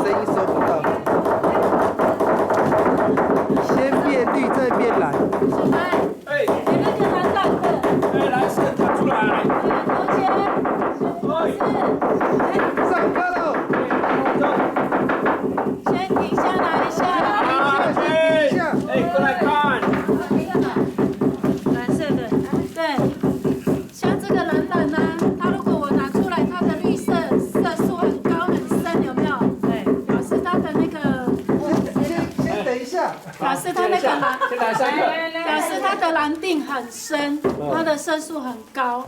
声音收不到。先变绿，再变蓝。小白，哎，你那个蓝蓝的，哎，蓝色弹出来了。上课喽！先停下来一下。停一下。哎，过来看。蓝色的，对，像这个蓝蓝呢，它如果我拿出来，它的绿色色素很高很深，有没有？对，表示它的那个，先等一下。表示它那个蓝，先来3个。表示它的蓝靛很深，它的色素很高，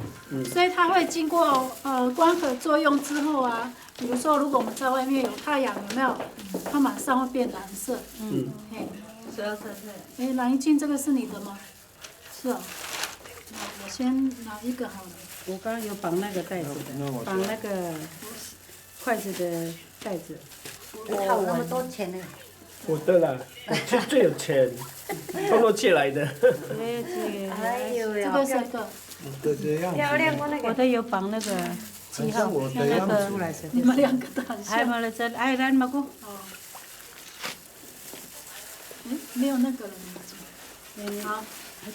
所以它会经过光合作用之后啊，比如说如果我们在外面有太阳，有没有？它马上会变蓝色。嘿，哎，蓝一静，这个是你的吗？是哦。那我先拿一个好了。我刚刚有绑那个袋子的，绑那个筷子的袋子。靠那么多钱呢？我的啦，我最有钱，通通借来的。哎呦这呀，个是个，的这样漂亮我那个。我的有绑那个记号，我的那样个出来是。你们两个都很像。还嘛了这，哎，咱嘛个。哦。嗯，没有那个了，好，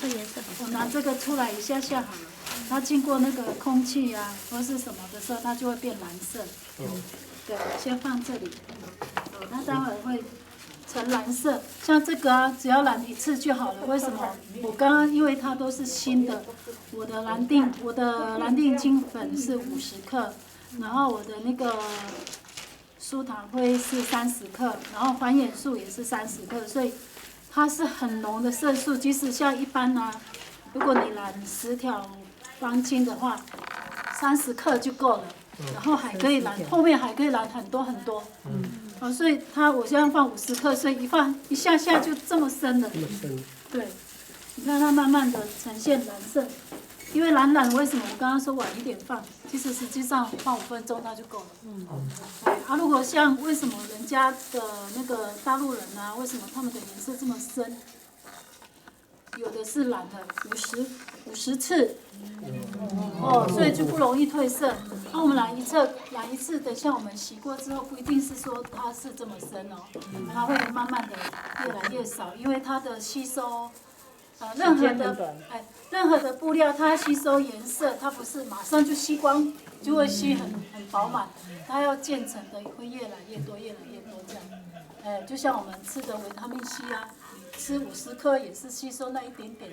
这颜色我拿这个出来一下下好了。它经过那个空气啊或是什么的时候，它就会变蓝色。对，先放这里。它待会儿会成蓝色。像这个啊，只要染一次就好了。为什么？我刚刚因为它都是新的，我的蓝靛金粉是50克，然后我的那个苏糖灰是30克，然后还原素也是30克，所以它是很浓的色素。即使像一般啊，如果你染10条方巾的话，30克就够了。然后还可以染，后面还可以染很多很多。所以我现在放50克，所以一下下就这么深了。这么深。对，你看它慢慢的呈现蓝色，因为蓝为什么我刚刚说晚一点放？其实实际上放5分钟它就够了。如果像为什么人家的那个大陆人啊，为什么他们的颜色这么深？有的是染了50次，所以就不容易褪色。那我们染一次，等下我们洗过之后，不一定是说它是这么深哦，它会慢慢的越来越少，因为它的吸收，任何的布料它吸收颜色，它不是马上就吸光，就会吸很饱满，它要渐层的会越来越多这样。就像我们吃的维他命 C 啊。吃50克也是吸收那一点点，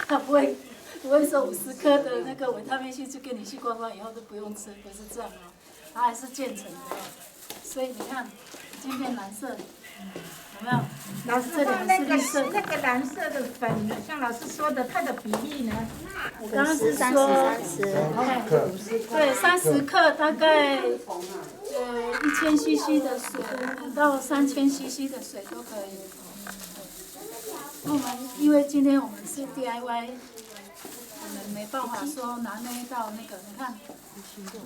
它不会说50克的那个维他命 C 就给你吸光光以后都不用吃，不是这样哦，它还是渐层的，所以你看已经变蓝色了，有没有？老师说那个蓝色的粉，像老师说的，它的比例呢？我刚刚是说对，30克大概1000cc 的水到3000cc 的水都可以。我们因为今天我们是 DIY， 我们没办法说拿那一道那个，你看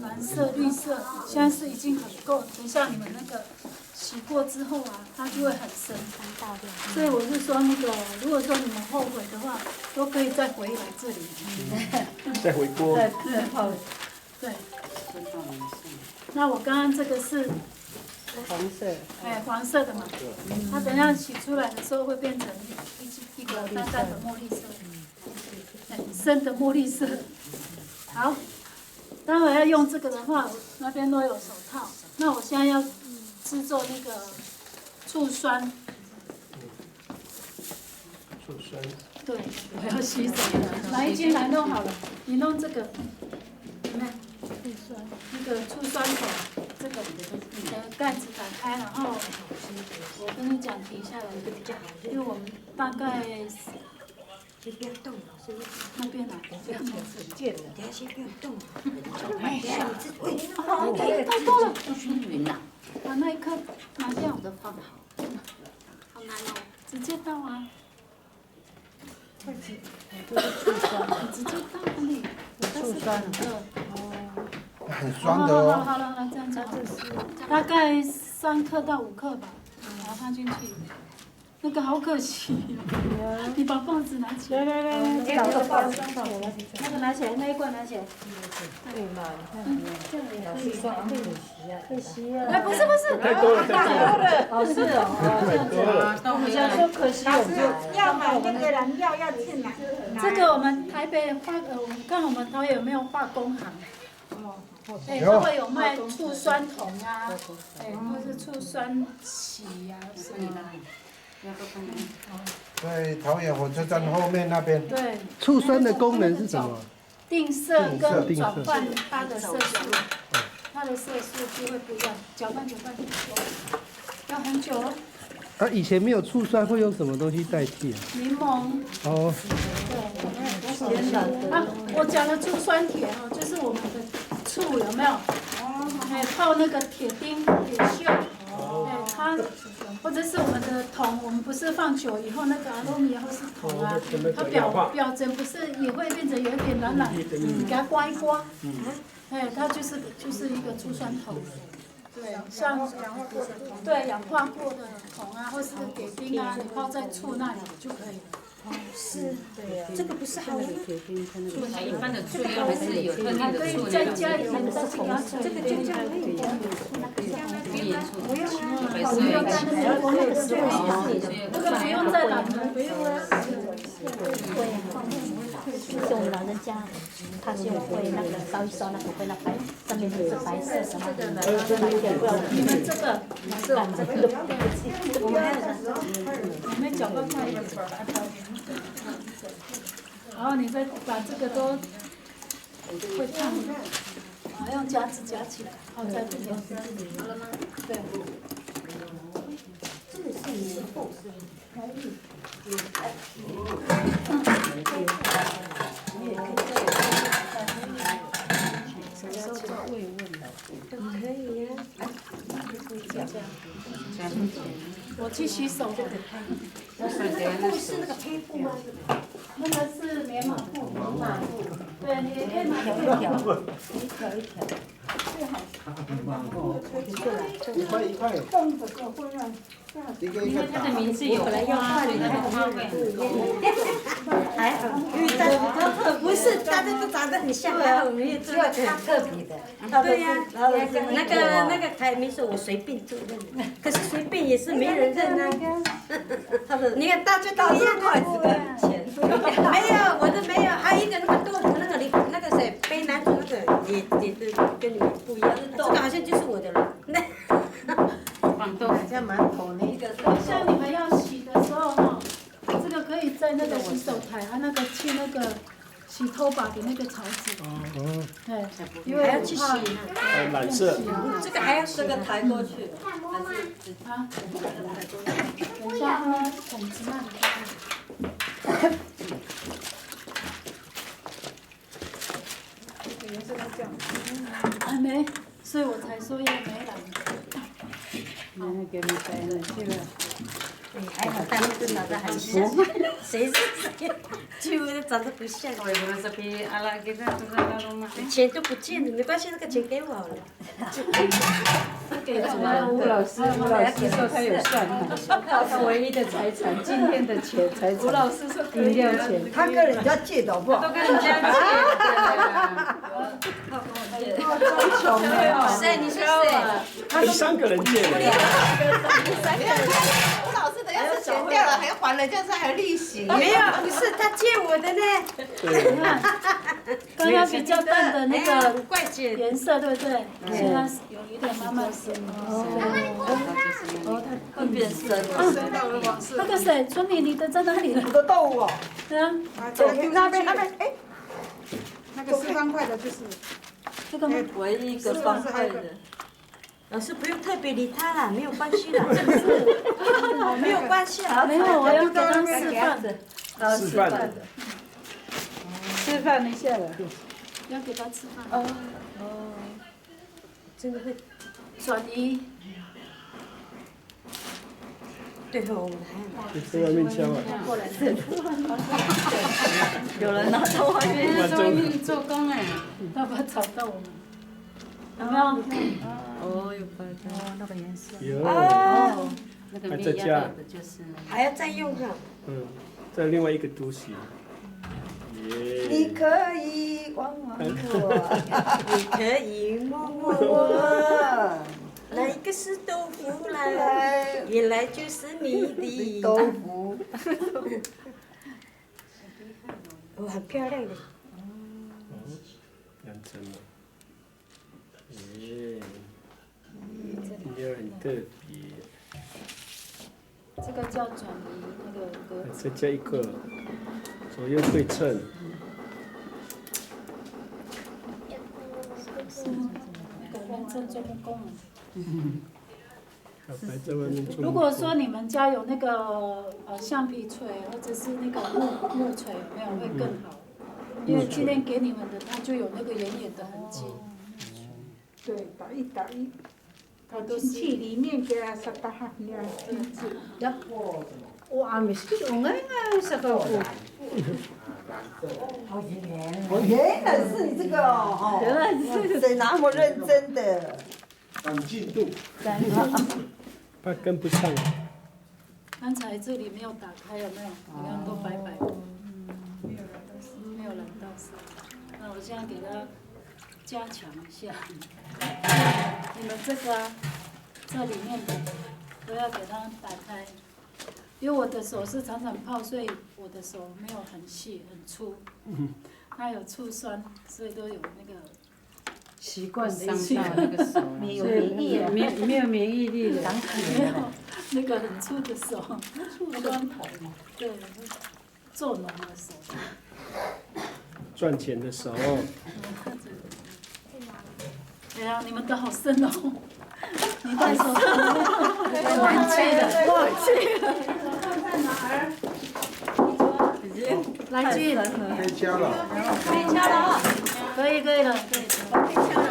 蓝色、绿色，现在是已经很够。等一下你们那个洗过之后啊，它就会很深。所以我是说那个，如果说你们后悔的话，都可以再回来这里。再回锅。对。那我刚刚这个是。黄色，黄色的嘛，它等下洗出来的时候会变成一个淡淡的茉莉色，深的茉莉色。好，待会要用这个的话，那边都有手套。那我现在要制作那个醋酸。醋酸。对，我要洗手了。来一斤来弄好了，你弄这个，你看，那个醋酸口。这个你的盖子打开，然后我跟你讲停下来就比较好，因为我们大概先不要动，那边哪边这样子见了，等下先不要动。太多了，都均匀了。把那一颗拿掉，都放好。好难哦，直接倒啊。筷子，醋酸，你直接倒那里，醋酸很酸的哦。好了，这样子，大概3克到5克吧，把它放进去。那个好可惜哦。你把棒子拿起来。来，找个棒子。那个拿起来，那一罐拿起来。对嘛？老师说可惜啊。哎，不是，太多了，太多了。哦，是哦，我想说可惜，我们就要买那个燃料要去哪？这个我们台北我们看我们台北有没有化工行？哎，有它会有卖醋酸铜啊，哎，或是醋酸锑啊什么的。在桃园火车站后面那边。对。醋酸的功能是什么？定色跟定色转换它的色素，它的色素就会不一样。搅拌，要很久哦。啊，以前没有醋酸，会用什么东西代替啊？柠檬。哦，啊，我讲的醋酸铁哦，就是我们的醋有没有？哎，泡那个铁钉、铁锈，哎，它或者是我们的铜，我们不是放久以后那个阿鲁米或是铜啊，它表层不是也会变成有一点软软，你给它刮一刮，哎，它就是一个醋酸铜。对，像对氧化过的铜啊，或是铁钉啊，你泡在醋那里就可以了。是，这个不是好的。一般的醋料还是有特定的可以醋料，再加一点再加这个就这样可以。鱼盐醋，白色不用在那个那个时候，那个不用再染了，不用了。是我们老人家，他是会那个烧一烧那个会那白，上面就是白色什么的，你们这个是我们这个，我们搅拌快一点。然后你再把这个都会烫的，用夹子夹起来，泡在这边。好了吗？对。这个是你的后是可以。可以呀。我去洗手的。布是那个黑布吗？那个是棉麻布。对，你也可以买一条。最好。一块一块。冻着个会让。因为它的名字有花，所以它的花会很多。还好，因为它不是大家都长得很像，还好没有这个很个别的。对呀，那个台名是我随便就认的，可是随便也是没人认啊。你看大家都一样筷子跟钱，没有我的没有，还有一个那个豆腐那个谁背男主那个也是跟你们不一样，这个好像就是我的了。放豆像馒头那个是。像你们要洗的时候哈，这个可以在那个洗手台啊，那个去那个洗头发的那个槽子。哦，对，因为还要去洗呢。染色。这个还要这个抬过去。啊，等一下呢，桶子那里看。还没，所以我才说要没染。那个你带了这个。还好他们都长得很像，谁是谁？就长得不像。钱都不见了，没关系，那个钱给我好了。给他吴老师说他有算，他唯一的财产，今天的钱财产。吴老师说饮料钱，他跟人家借的好不好？都跟人家借的。真穷哎！谁？你是谁？跟3个人借的。吴老师的要是钱掉了，还要还人家，还有利息。没有，不是他借我的呢。刚刚比较淡的那个5块钱颜色，对不对？现在有一点慢慢深。会变深，深到了往深。那个谁，春米，你的在哪里？我的豆腐哦。对啊，那边，哎，那个4方块的就是这个吗？唯一一个方块的。老师不用特别理他啦，没有关系啦，这个是没有关系啦。没有，我要给他示范的，示范的。吃饭一下了。要给他吃饭。哦，真的会转移。对哦，我们还你在外面敲啊？过来。有人拿到外面在外面做工哎，要不要找到我们？有没有？哦，有拍到。那个颜色。有。那个面再加，还要再用上。再另外一个嘟息。你可以望望我，你可以摸摸我。来一个是豆腐来，原来就是你的豆腐。哦，很漂亮的。认真了。有很特别。这个叫转移那个格子。再加一个，左右对称。人称做木工。还在外面做。如果说你们家有那个橡皮锤或者是那个木锤，有没有会更好？因为今天给你们的它就有那个圆圆的痕迹。对，打一，它都是亲戚里面给他撒大那样印字。哇，没事，我们是个不。哦，原来是你这个哦，原来是那么认真的。赶进度。怕跟不上。刚才这里没有打开，有没有？你看都白白的。没有染到色。那我现在给它加强一下。你们这个这里面的都要给它打开，因为我的手是常常泡，所以我的手没有很细很粗。它有醋酸，所以都有那个习惯伤到那个手，没有免疫力，没有免疫力了，长体没有那个很粗的手，酸头嘛，对，做农的手。赚钱的手。哎呀，你们的好深哦！你带手难去的，过去。来去，可以加了。可以了，可以了。